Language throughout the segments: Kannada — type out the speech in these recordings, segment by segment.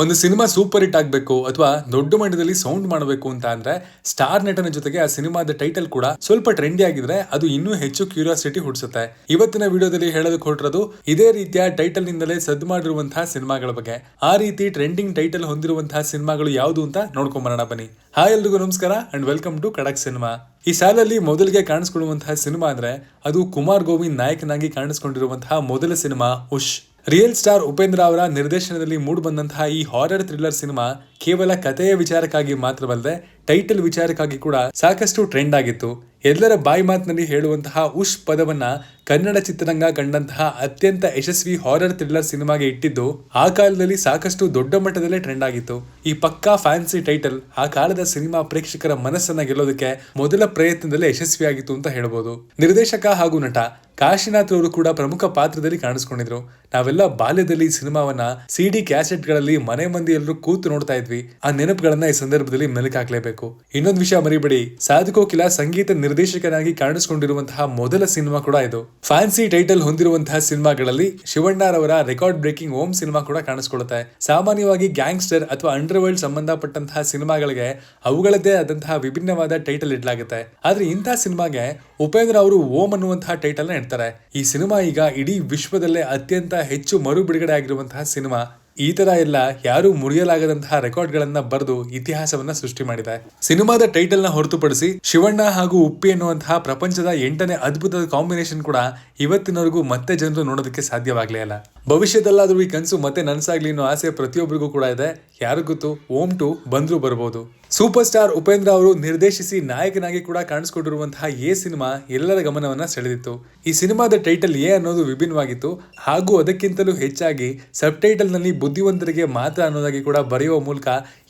ಒಂದು ಸಿನಿಮಾ ಸೂಪರ್ ಹಿಟ್ ಆಗಬೇಕು ಅಥವಾ ದೊಡ್ಡ ಮಟ್ಟದಲ್ಲಿ ಸೌಂಡ್ ಮಾಡಬೇಕು ಅಂತ ಅಂದ್ರೆ ಸ್ಟಾರ್ ನಟನ ಜೊತೆಗೆ ಆ ಸಿನಿಮಾದ ಟೈಟಲ್ ಕೂಡ ಸ್ವಲ್ಪ ಟ್ರೆಂಡಿ ಆಗಿದ್ರೆ ಅದು ಇನ್ನೂ ಹೆಚ್ಚು ಕ್ಯೂರಿಯಾಸಿಟಿ ಹುಟ್ಟಿಸುತ್ತೆ. ಇವತ್ತಿನ ವಿಡಿಯೋದಲ್ಲಿ ಹೇಳೋದಕ್ಕೆ ಹೊರಟಿರೋದು ಇದೇ ರೀತಿಯ ಟೈಟಲ್ ನಿಂದಲೇ ಸದ್ದು ಮಾಡಿರುವಂತಹ ಸಿನಿಮಾಗಳ ಬಗ್ಗೆ. ಆ ರೀತಿ ಟ್ರೆಂಡಿಂಗ್ ಟೈಟಲ್ ಹೊಂದಿರುವಂತಹ ಸಿನಿಮಾಗಳು ಯಾವುದು ಅಂತ ನೋಡ್ಕೊಂಡ್ ಬರೋಣ ಬನ್ನಿ. ಹಾಯ್ ಎಲ್ರಿಗೂ ನಮಸ್ಕಾರ ಅಂಡ್ ವೆಲ್ಕಮ್ ಟು ಖಡಕ್ ಸಿನಿಮಾ. ಈ ಸಾಲಲ್ಲಿ ಮೊದಲಿಗೆ ಕಾಣಿಸ್ಕೊಳ್ಳುವಂತಹ ಸಿನಿಮಾ ಅಂದ್ರೆ ಅದು ಕುಮಾರ್ ಗೋವಿಂದ್ ನಾಯಕನಾಗಿ ಕಾಣಿಸ್ಕೊಂಡಿರುವಂತಹ ಮೊದಲ ಸಿನಿಮಾ ಉಶ್. ರಿಯಲ್ ಸ್ಟಾರ್ ಉಪೇಂದ್ರ ಅವರ ನಿರ್ದೇಶನದಲ್ಲಿ ಮೂಡಿಬಂದಂತಹ ಈ ಹಾರರ್ ಥ್ರಿಲ್ಲರ್ ಸಿನಿಮಾ ಕೇವಲ ಕಥೆಯ ವಿಚಾರಕ್ಕಾಗಿ ಮಾತ್ರವಲ್ಲದೆ ಟೈಟಲ್ ವಿಚಾರಕ್ಕಾಗಿ ಕೂಡ ಸಾಕಷ್ಟು ಟ್ರೆಂಡ್ ಆಗಿತ್ತು. ಎಲ್ಲರ ಬಾಯಿ ಮಾತಿನಲ್ಲಿ ಹೇಳುವಂತಹ ಉಶ್ ಪದವನ್ನ ಕನ್ನಡ ಚಿತ್ರರಂಗ ಕಂಡಂತಹ ಅತ್ಯಂತ ಯಶಸ್ವಿ ಹಾರರ್ ಥ್ರಿಲ್ಲರ್ ಸಿನಿಮಾಗೆ ಇಟ್ಟಿದ್ದು ಆ ಕಾಲದಲ್ಲಿ ಸಾಕಷ್ಟು ದೊಡ್ಡ ಮಟ್ಟದಲ್ಲೇ ಟ್ರೆಂಡ್ ಆಗಿತ್ತು. ಈ ಪಕ್ಕಾ ಫ್ಯಾನ್ಸಿ ಟೈಟಲ್ ಆ ಕಾಲದ ಸಿನಿಮಾ ಪ್ರೇಕ್ಷಕರ ಮನಸ್ಸನ್ನ ಗೆಲ್ಲೋದಕ್ಕೆ ಮೊದಲ ಪ್ರಯತ್ನದಲ್ಲೇ ಯಶಸ್ವಿಯಾಗಿತ್ತು ಅಂತ ಹೇಳ್ಬೋದು. ನಿರ್ದೇಶಕ ಹಾಗೂ ನಟ ಕಾಶಿನಾಥ್ ಅವರು ಕೂಡ ಪ್ರಮುಖ ಪಾತ್ರದಲ್ಲಿ ಕಾಣಿಸ್ಕೊಂಡಿದ್ರು. ನಾವೆಲ್ಲ ಬಾಲ್ಯದಲ್ಲಿ ಸಿನಿಮಾವನ್ನ ಸಿಡಿ ಕ್ಯಾಸೆಟ್ ಗಳಲ್ಲಿ ಮನೆ ಮಂದಿ ಎಲ್ಲರೂ ಕೂತು ನೋಡ್ತಾ ಇದ್ವಿ. ಆ ನೆನಪುಗಳನ್ನ ಈ ಸಂದರ್ಭದಲ್ಲಿ ಮೆಲುಕು ಹಾಕ್ಲೇಬೇಕು. ಇನ್ನೊಂದು ವಿಷಯ ಮರಿಬೇಡಿ, ಸಾಧುಕೋಕಿಲ ಸಂಗೀತ ನಿರ್ದೇಶಕನಾಗಿ ಕಾಣಿಸ್ಕೊಂಡಿರುವಂತಹ ಮೊದಲ ಸಿನಿಮಾ ಕೂಡ ಇದು. ಫ್ಯಾನ್ಸಿ ಟೈಟಲ್ ಹೊಂದಿರುವಂತಹ ಸಿನಿಮಾಗಳಲ್ಲಿ ಶಿವಣ್ಣರವರ ರೆಕಾರ್ಡ್ ಬ್ರೇಕಿಂಗ್ ಓಂ ಸಿನಿಮಾ ಕೂಡ ಕಾಣಿಸ್ಕೊಳ್ಳುತ್ತೆ. ಸಾಮಾನ್ಯವಾಗಿ ಗ್ಯಾಂಗ್ಸ್ಟರ್ ಅಥವಾ ಅಂಡರ್ ವರ್ಲ್ಡ್ ಸಂಬಂಧಪಟ್ಟಂತಹ ಸಿನಿಮಾಗಳಿಗೆ ಅವುಗಳದ್ದೇ ಆದಂತಹ ವಿಭಿನ್ನವಾದ ಟೈಟಲ್ ಇಡಲಾಗುತ್ತೆ. ಆದ್ರೆ ಇಂತಹ ಸಿನಿಮಾಗೆ ಉಪೇಂದ್ರ ಅವರು ಓಂ ಅನ್ನುವಂತಹ ಟೈಟಲ್ ನ ಇಡ್ತಾರೆ. ಈ ಸಿನಿಮಾ ಈಗ ಇಡೀ ವಿಶ್ವದಲ್ಲೇ ಅತ್ಯಂತ ಹೆಚ್ಚು ಮರು ಬಿಡುಗಡೆ ಆಗಿರುವಂತಹ ಸಿನಿಮಾ. ಈ ತರ ಎಲ್ಲ ಯಾರು ಮುರಿಯಲಾಗದಂತಹ ರೆಕಾರ್ಡ್ ಗಳನ್ನ ಬರೆದು ಇತಿಹಾಸವನ್ನ ಸೃಷ್ಟಿ ಮಾಡಿದೆ. ಸಿನಿಮಾದ ಟೈಟಲ್ ನ ಹೊರತುಪಡಿಸಿ ಶಿವಣ್ಣ ಹಾಗೂ ಉಪ್ಪಿ ಎನ್ನುವಂತಹ ಪ್ರಪಂಚದ 8ನೇ ಅದ್ಭುತದ ಕಾಂಬಿನೇಷನ್ ಕೂಡ ಇವತ್ತಿನವರೆಗೂ ಮತ್ತೆ ಜನರು ನೋಡೋದಕ್ಕೆ ಸಾಧ್ಯವಾಗ್ಲೇ ಇಲ್ಲ. ಭವಿಷ್ಯದಲ್ಲಾದ್ರೂ ಈ ಕನಸು ಮತ್ತೆ ನನಸಾಗ್ಲಿ ಅನ್ನೋ ಆಸೆ ಪ್ರತಿಯೊಬ್ಬರಿಗೂ ಕೂಡ ಇದೆ. ಯಾರು ಗೊತ್ತು, ಓಂ 2 ಬಂದ್ರೂ ಬರಬಹುದು. ಸೂಪರ್ ಸ್ಟಾರ್ ಉಪೇಂದ್ರ ಅವರು ನಿರ್ದೇಶಿಸಿ ನಾಯಕನಾಗಿ ಕೂಡ ಕಾಣಿಸ್ಕೊಂಡಿರುವಂತಹ ಎ ಸಿನಿಮಾ ಎಲ್ಲರ ಗಮನವನ್ನ ಸೆಳೆದಿತ್ತು. ಈ ಸಿನಿಮಾದ ಟೈಟಲ್ ಎ ಅನ್ನೋದು ವಿಭಿನ್ನವಾಗಿತ್ತು ಹಾಗೂ ಅದಕ್ಕಿಂತಲೂ ಹೆಚ್ಚಾಗಿ ಸಬ್ ಟೈಟಲ್ ನಲ್ಲಿ ಬುದ್ಧಿವಂತರಿಗೆ ಮಾತ್ರ ಅನ್ನೋದಾಗಿ ಕೂಡ ಬರೆಯುವ ಮೂಲಕ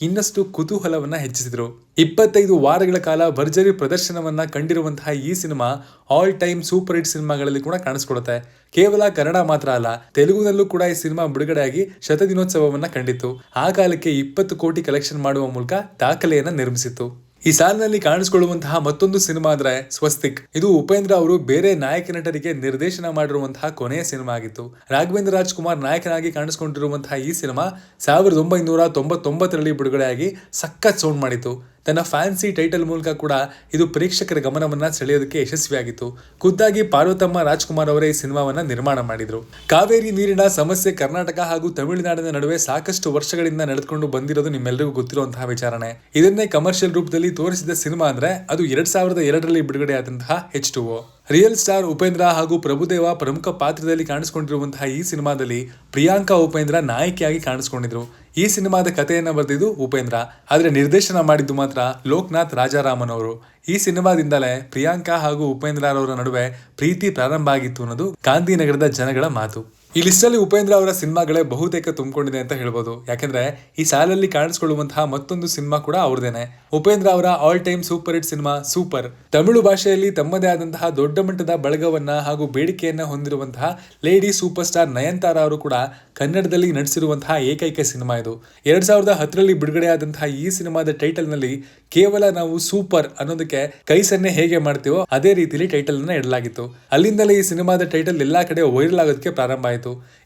ಇನ್ನಷ್ಟು ಕುತೂಹಲವನ್ನ ಹೆಚ್ಚಿಸಿದ್ರು. 25 ವಾರಗಳ ಕಾಲ ಭರ್ಜರಿ ಪ್ರದರ್ಶನವನ್ನ ಕಂಡಿರುವಂತಹ ಈ cinema all time super hit ಸಿನಿಮಾಗಳಲ್ಲಿ ಕೂಡ ಕಾಣಿಸ್ಕೊಳ್ಳುತ್ತೆ. ಕೇವಲ ಕನ್ನಡ ಮಾತ್ರ ಅಲ್ಲ, ತೆಲುಗುನಲ್ಲೂ ಕೂಡ ಈ ಸಿನಿಮಾ ಬಿಡುಗಡೆಯಾಗಿ ಶತದಿನೋತ್ಸವವನ್ನ ಕಂಡಿತ್ತು. ಆ ಕಾಲಕ್ಕೆ 20 ಕೋಟಿ ಕಲೆಕ್ಷನ್ ಮಾಡುವ ಮೂಲಕ ದಾಖಲೆಯನ್ನ ನಿರ್ಮಿಸಿತ್ತು. ಈ ಸಾಲಿನಲ್ಲಿ ಕಾಣಿಸಿಕೊಳ್ಳುವಂತಹ ಮತ್ತೊಂದು ಸಿನಿಮಾ ಅಂದ್ರೆ ಸ್ವಸ್ತಿಕ್. ಇದು ಉಪೇಂದ್ರ ಅವರು ಬೇರೆ ನಾಯಕ ನಟರಿಗೆ ನಿರ್ದೇಶನ ಮಾಡಿರುವಂತಹ ಕೊನೆಯ ಸಿನಿಮಾ ಆಗಿತ್ತು. ರಾಘವೇಂದ್ರ ರಾಜ್ಕುಮಾರ್ ನಾಯಕನಾಗಿ ಕಾಣಿಸಿಕೊಂಡಿರುವಂತಹ ಈ ಸಿನಿಮಾ 1999ರಲ್ಲಿ ಬಿಡುಗಡೆಯಾಗಿ ಸಖತ್ ಸೌಂಡ್ ಮಾಡಿತ್ತು. ತನ್ನ ಫ್ಯಾನ್ಸಿ ಟೈಟಲ್ ಮೂಲಕ ಕೂಡ ಇದು ಪ್ರೇಕ್ಷಕರ ಗಮನವನ್ನ ಸೆಳೆಯೋದಕ್ಕೆ ಯಶಸ್ವಿಯಾಗಿತ್ತು. ಖುದ್ದಾಗಿ ಪಾರ್ವತಮ್ಮ ರಾಜ್ಕುಮಾರ್ ಅವರೇ ಈ ಸಿನಿಮಾವನ್ನ ನಿರ್ಮಾಣ ಮಾಡಿದ್ರು. ಕಾವೇರಿ ನೀರಿನ ಸಮಸ್ಯೆ ಕರ್ನಾಟಕ ಹಾಗೂ ತಮಿಳುನಾಡಿನ ನಡುವೆ ಸಾಕಷ್ಟು ವರ್ಷಗಳಿಂದ ನಡೆದುಕೊಂಡು ಬಂದಿರೋದು ನಿಮ್ಮೆಲ್ಲರಿಗೂ ಗೊತ್ತಿರುವಂತಹ ವಿಚಾರಣೆ. ಇದನ್ನೇ ಕಮರ್ಷಿಯಲ್ ರೂಪದಲ್ಲಿ ತೋರಿಸಿದ ಸಿನಿಮಾ ಅಂದ್ರೆ ಅದು 2002ರಲ್ಲಿ ಬಿಡುಗಡೆಯಾದಂತಹ H2O. ರಿಯಲ್ ಸ್ಟಾರ್ ಉಪೇಂದ್ರ ಹಾಗೂ ಪ್ರಭುದೇವ ಪ್ರಮುಖ ಪಾತ್ರದಲ್ಲಿ ಕಾಣಿಸಿಕೊಂಡಿರುವಂತಹ ಈ ಸಿನಿಮಾದಲ್ಲಿ ಪ್ರಿಯಾಂಕಾ ಉಪೇಂದ್ರ ನಾಯಕಿಯಾಗಿ ಕಾಣಿಸಿಕೊಂಡಿದ್ರು. ಈ ಸಿನಿಮಾದ ಕಥೆಯನ್ನ ಬರೆದಿದ್ದು ಉಪೇಂದ್ರ, ಆದ್ರೆ ನಿರ್ದೇಶನ ಮಾಡಿದ್ದು ಮಾತ್ರ ಲೋಕನಾಥ್ ರಾಜಾರಾಮನ್ ಅವರು. ಈ ಸಿನಿಮಾದಿಂದಲೇ ಪ್ರಿಯಾಂಕಾ ಹಾಗೂ ಉಪೇಂದ್ರ ಅವರ ನಡುವೆ ಪ್ರೀತಿ ಪ್ರಾರಂಭ ಆಗಿತ್ತು ಅನ್ನೋದು ಗಾಂಧಿನಗರದ ಜನಗಳ ಮಾತು. ಈ ಲಿಸ್ಟಲ್ಲಿ ಉಪೇಂದ್ರ ಅವರ ಸಿನಿಮಾಗಳೇ ಬಹುತೇಕ ತುಂಬಿಕೊಂಡಿದೆ ಅಂತ ಹೇಳ್ಬೋದು. ಯಾಕಂದ್ರೆ ಈ ಸಾಲಲ್ಲಿ ಕಾಣಿಸ್ಕೊಳ್ಳುವಂತಹ ಮತ್ತೊಂದು ಸಿನಿಮಾ ಕೂಡ ಅವ್ರದೇನೆ. ಉಪೇಂದ್ರ ಅವರ all time super hit cinema super. Tamil ಭಾಷೆಯಲ್ಲಿ ತಮ್ಮದೇ ಆದಂತಹ ದೊಡ್ಡ ಮಟ್ಟದ ಬಳಗವನ್ನ ಹಾಗೂ ಬೇಡಿಕೆಯನ್ನ ಹೊಂದಿರುವಂತಹ ಲೇಡಿ ಸೂಪರ್ ಸ್ಟಾರ್ ನಯನತಾರಾ ಅವರು ಕೂಡ ಕನ್ನಡದಲ್ಲಿ ನಡೆಸಿರುವಂತಹ ಏಕೈಕ ಸಿನಿಮಾ ಇದು. 2010ರಲ್ಲಿ ಬಿಡುಗಡೆಯಾದಂತಹ ಈ ಸಿನಿಮಾದ ಟೈಟಲ್ ನಲ್ಲಿ ಕೇವಲ ನಾವು ಸೂಪರ್ ಅನ್ನೋದಕ್ಕೆ ಕೈ ಸನ್ನೆ ಹೇಗೆ ಮಾಡ್ತೀವೋ ಅದೇ ರೀತಿಯಲ್ಲಿ ಟೈಟಲ್ ಅನ್ನ ಇಡಲಾಗಿತ್ತು. ಅಲ್ಲಿಂದಲೇ ಈ ಸಿನಿಮಾದ ಟೈಟಲ್ ಎಲ್ಲಾ ಕಡೆ ವೈರಲ್ ಆಗೋದಕ್ಕೆ ಪ್ರಾರಂಭ ಆಯಿತು.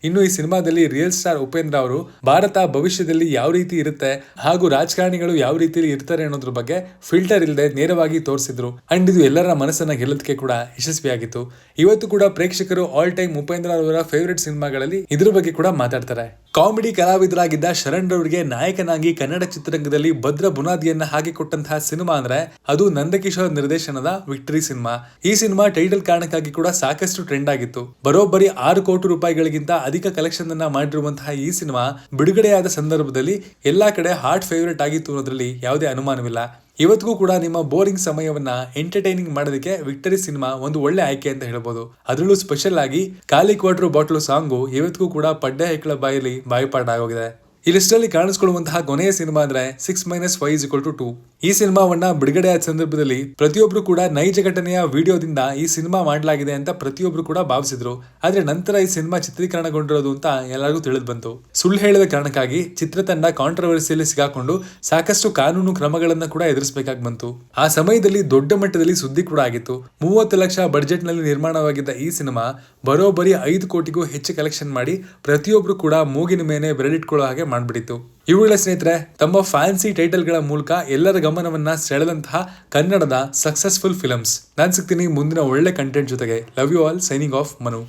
ಇನ್ನು ಈ ಸಿನಿಮಾದಲ್ಲಿ ರಿಯಲ್ ಸ್ಟಾರ್ ಉಪೇಂದ್ರ ಅವರು ಭಾರತ ಭವಿಷ್ಯದಲ್ಲಿ ಯಾವ ರೀತಿ ಇರುತ್ತೆ ಹಾಗೂ ರಾಜಕಾರಣಿಗಳು ಯಾವ ರೀತಿಯಲ್ಲಿ ಇರ್ತಾರೆ ಅನ್ನೋದ್ರ ಬಗ್ಗೆ ಫಿಲ್ಟರ್ ಇಲ್ಲದೆ ನೇರವಾಗಿ ತೋರಿಸಿದ್ರು. ಅಂಡ್ ಇದು ಎಲ್ಲರ ಮನಸ್ಸನ್ನ ಗೆಲ್ಲೋದಕ್ಕೆ ಕೂಡ ಯಶಸ್ವಿಯಾಗಿತ್ತು. ಇವತ್ತು ಕೂಡ ಪ್ರೇಕ್ಷಕರು ಆಲ್ ಟೈಮ್ ಉಪೇಂದ್ರ ಅವರ ಫೇವರೇಟ್ ಸಿನಿಮಾಗಳಲ್ಲಿ ಇದ್ರ ಬಗ್ಗೆ ಕೂಡ ಮಾತಾಡ್ತಾರೆ. ಕಾಮಿಡಿ ಕಲಾವಿದರಾಗಿದ್ದ ಶರಣ್ ರವರಿಗೆ ನಾಯಕನಾಗಿ ಕನ್ನಡ ಚಿತ್ರರಂಗದಲ್ಲಿ ಭದ್ರ ಬುನಾದಿಯನ್ನ ಹಾಕಿಕೊಟ್ಟಂತಹ ಸಿನಿಮಾ ಅಂದ್ರೆ ಅದು ನಂದಕಿಶೋರ್ ನಿರ್ದೇಶನದ ವಿಕ್ಟರಿ ಸಿನಿಮಾ. ಈ ಸಿನಿಮಾ ಟೈಟಲ್ ಕಾರಣಕ್ಕಾಗಿ ಕೂಡ ಸಾಕಷ್ಟು ಟ್ರೆಂಡ್ ಆಗಿತ್ತು. ಬರೋಬ್ಬರಿ 6 ಕೋಟಿ ರೂಪಾಯಿಗಳಿಗಿಂತ ಅಧಿಕ ಕಲೆಕ್ಷನ್ ಅನ್ನ ಮಾಡಿರುವಂತಹ ಈ ಸಿನಿಮಾ ಬಿಡುಗಡೆಯಾದ ಸಂದರ್ಭದಲ್ಲಿ ಎಲ್ಲಾ ಕಡೆ ಹಾರ್ಟ್ ಫೇವರೇಟ್ ಆಗಿತ್ತು ಅನ್ನೋದ್ರಲ್ಲಿ ಯಾವುದೇ ಅನುಮಾನವಿಲ್ಲ. ಇವತ್ತಿಗೂ ಕೂಡ ನಿಮ್ಮ ಬೋರಿಂಗ್ ಸಮಯವನ್ನ ಎಂಟರ್ಟೈನಿಂಗ್ ಮಾಡೋದಕ್ಕೆ ವಿಕ್ಟರಿ ಸಿನಿಮಾ ಒಂದು ಒಳ್ಳೆ ಆಯ್ಕೆ ಅಂತ ಹೇಳ್ಬೋದು. ಅದರಲ್ಲೂ ಸ್ಪೆಷಲ್ ಆಗಿ ಖಾಲಿ ಕ್ವಾರ್ಟರ್ ಬಾಟ್ಲು ಸಾಂಗು ಇವತ್ತಿಗೂ ಕೂಡ ಪಡ್ಡೆ ಹೆಕ್ಕಳ ಬಾಯಲ್ಲಿ ಬಾಯಿಪಾಠ ಆಗೋಗಿದೆ. ಈ ಲಿಸ್ಟಲ್ಲಿ ಕಾಣಿಸ್ಕೊಳ್ಳುವಂತಹ ಕೊನೆಯ ಸಿನಿಮಾ ಅಂದ್ರೆ 6-5 = 2. ಈ ಸಿನಿಮಾವನ್ನ ಬಿಡುಗಡೆಯಾದ ಸಂದರ್ಭದಲ್ಲಿ ಪ್ರತಿಯೊಬ್ರು ಕೂಡ ನೈಜ ಘಟನೆಯ ವಿಡಿಯೋದಿಂದ ಈ ಸಿನಿಮಾ ಮಾಡಲಾಗಿದೆ ಅಂತ ಪ್ರತಿಯೊಬ್ರು ಕೂಡ ಭಾವಿಸಿದ್ರು. ಆದ್ರೆ ನಂತರ ಈ ಸಿನಿಮಾ ಚಿತ್ರೀಕರಣಗೊಂಡಿರೋದು ಅಂತ ಎಲ್ಲರಿಗೂ ತಿಳಿದು ಬಂತು. ಸುಳ್ಳು ಹೇಳಿದ ಕಾರಣಕ್ಕಾಗಿ ಚಿತ್ರತಂಡ ಕಾಂಟ್ರವರ್ಸಿಯಲ್ಲಿ ಸಿಗಾಕೊಂಡು ಸಾಕಷ್ಟು ಕಾನೂನು ಕ್ರಮಗಳನ್ನ ಕೂಡ ಎದುರಿಸಬೇಕಾಗಿ ಬಂತು. ಆ ಸಮಯದಲ್ಲಿ ದೊಡ್ಡ ಮಟ್ಟದಲ್ಲಿ ಸುದ್ದಿ ಕೂಡ ಆಗಿತ್ತು. 30 ಲಕ್ಷ ಬಡ್ಜೆಟ್ ನಲ್ಲಿ ನಿರ್ಮಾಣವಾಗಿದ್ದ ಈ ಸಿನಿಮಾ ಬರೋಬ್ಬರಿ 5 ಕೋಟಿಗೂ ಹೆಚ್ಚು ಕಲೆಕ್ಷನ್ ಮಾಡಿ ಪ್ರತಿಯೊಬ್ರು ಕೂಡ ಮೂಗಿನ ಮೇಲೆ ಬೆರಳಿಟ್ಕೊಳ್ಳೋ ಹಾಗೆ ಮಾಡ್ಬಿಟ್ಟಿತ್ತು. ಇವುಗಳ ಸ್ನೇಹಿತರೆ ತಮ್ಮ ಫ್ಯಾನ್ಸಿ ಟೈಟಲ್ ಗಳ ಮೂಲಕ ಎಲ್ಲರ ಗಮನವನ್ನ ಸೆಳೆದಂತಹ ಕನ್ನಡದ ಸಕ್ಸಸ್ಫುಲ್ ಫಿಲ್ಮ್ಸ್. ನಾನ್ ಸಿಗ್ತೀನಿ ಮುಂದಿನ ಒಳ್ಳೆ ಕಂಟೆಂಟ್ ಜೊತೆಗೆ. Love you all. Signing off Manu.